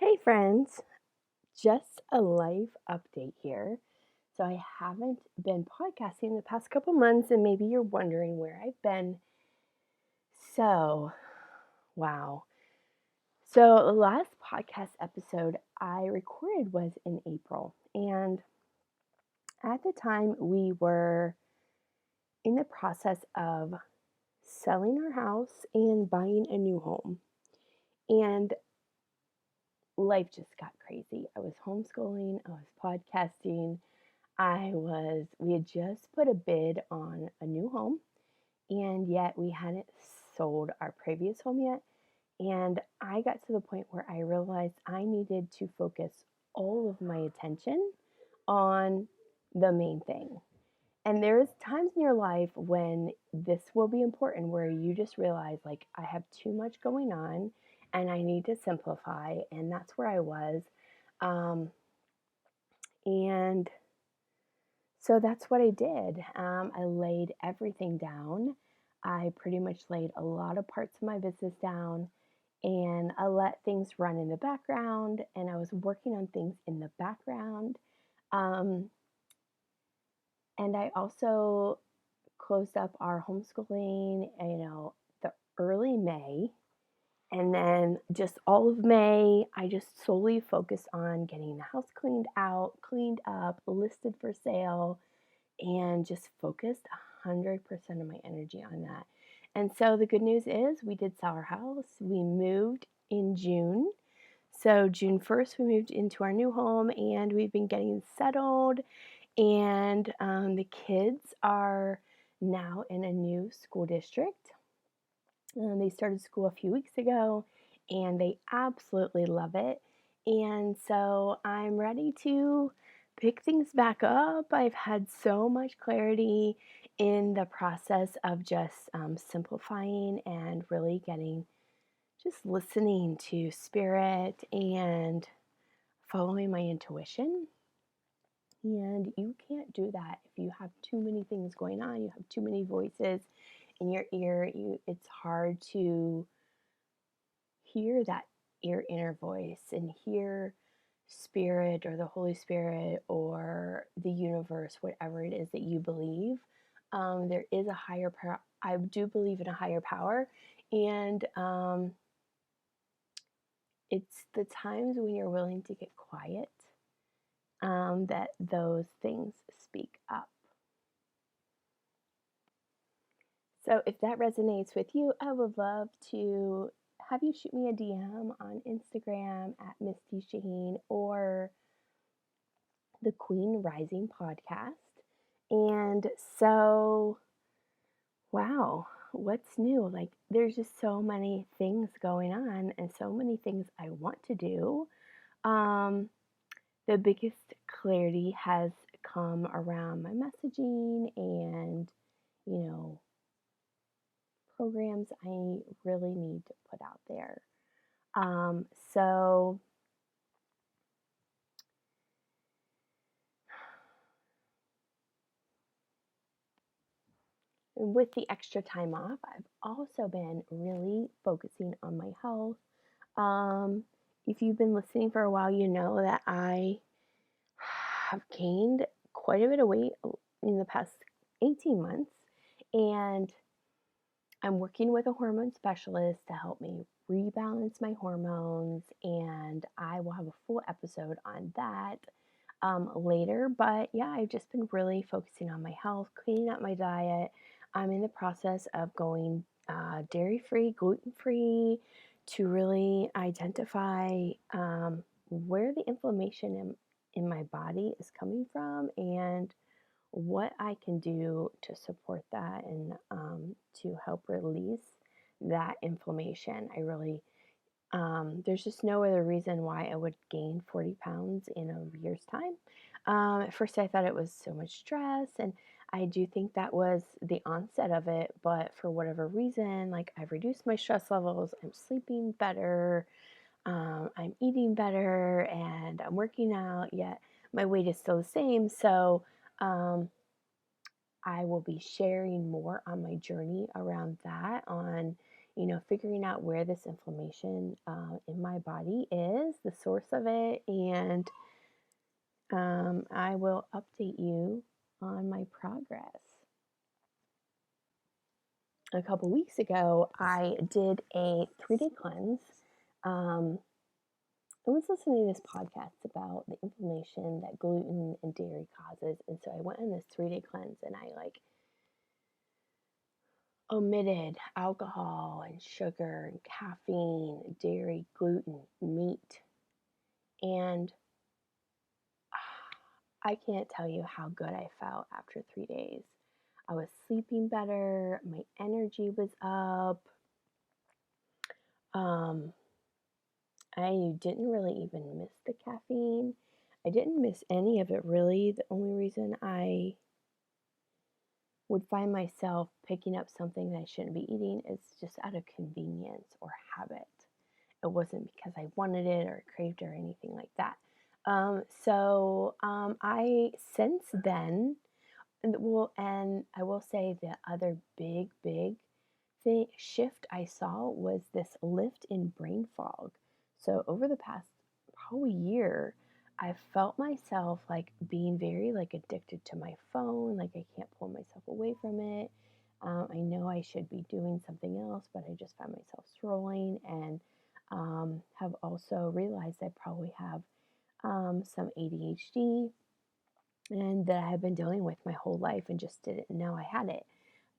Hey friends, just a life update here. So I haven't been podcasting the past couple months, and maybe you're wondering where I've been. So, wow. So the last podcast episode I recorded was in April, and at the time we were in the process of selling our house and buying a new home. And life just got crazy. I was homeschooling, I was podcasting, we had just put a bid on a new home, and yet we hadn't sold our previous home yet. And I got to the point where I realized I needed to focus all of my attention on the main thing. And there's times in your life when this will be important where you just realize, like, I have too much going on and I need to simplify. And that's where I was. Um, and So that's what I did. I laid everything down. I pretty much laid a lot of parts of my business down, and I let things run in the background, and I was working on things in the background. Um, and I also closed up our homeschooling, the early May. And then just all of May, I just solely focused on getting the house cleaned out, cleaned up, listed for sale, and just focused 100% of my energy on that. And so the good news is we did sell our house. We moved in June. So June 1st, we moved into our new home and we've been getting settled. And the kids are now in a new school district. They started school a few weeks ago and they absolutely love it. And so I'm ready to pick things back up. I've had so much clarity in the process of just simplifying and really just listening to spirit and following my intuition. And you can't do that if you have too many things going on, you have too many voices in your ear. It's hard to hear your inner voice and hear spirit or the Holy Spirit or the universe, whatever it is that you believe. There is a higher power. I do believe in a higher power. And it's the times when you're willing to get quiet that those things speak up. So if that resonates with you, I would love to have you shoot me a DM on Instagram at Misty Shaheen or the Queen Rising podcast. And so, wow, what's new? Like, there's just so many things going on and so many things I want to do. The biggest clarity has come around my messaging and, you know, programs I really need to put out there. So with the extra time off, I've also been really focusing on my health. Um, if you've been listening for a while, you know that I have gained quite a bit of weight in the past 18 months, and I'm working with a hormone specialist to help me rebalance my hormones, and I will have a full episode on that later. But yeah, I've just been really focusing on my health, cleaning up my diet. I'm in the process of going dairy free, gluten free to really identify where the inflammation in my body is coming from and what I can do to support that and to help release that inflammation. There's just no other reason why I would gain 40 pounds in a year's time. At first, I thought it was so much stress, and I do think that was the onset of it. But for whatever reason, like I've reduced my stress levels, I'm sleeping better, I'm eating better, and I'm working out, yet my weight is still the same. So, um, I will be sharing more on my journey around that on figuring out where this inflammation in my body is, the source of it, and I will update you on my progress. A couple weeks ago, I did a 3-day cleanse. I was listening to this podcast about the inflammation that gluten and dairy causes, and so I went on this 3-day cleanse, and I omitted alcohol and sugar and caffeine, dairy, gluten, meat, and I can't tell you how good I felt after 3 days. I was sleeping better, my energy was up. Um, I didn't really even miss the caffeine. I didn't miss any of it really. The only reason I would find myself picking up something that I shouldn't be eating is just out of convenience or habit. It wasn't because I wanted it or craved it or anything like that. I since then, and I will say the other big thing shift I saw was this lift in brain fog. So over the past probably year, I felt myself being very addicted to my phone. Like I can't pull myself away from it. I know I should be doing something else, but I just found myself scrolling and have also realized I probably have some ADHD and that I have been dealing with my whole life and just didn't know I had it.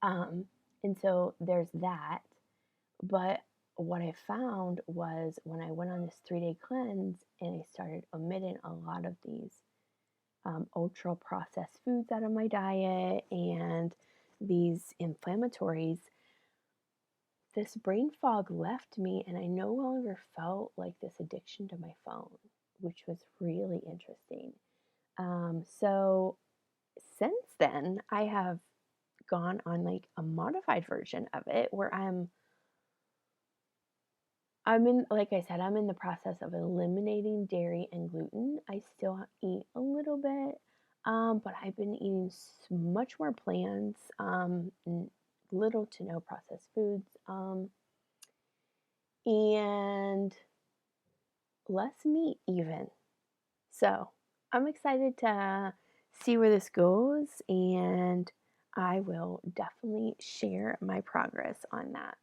Um, and so there's that. But what I found was when I went on this 3-day cleanse and I started omitting a lot of these ultra processed foods out of my diet and these inflammatories, this brain fog left me and I no longer felt like this addiction to my phone, which was really interesting. So since then, I have gone on a modified version of it where I'm in, like I said, I'm in the process of eliminating dairy and gluten. I still eat a little bit, but I've been eating much more plants, little to no processed foods, and less meat even. So I'm excited to see where this goes, and I will definitely share my progress on that.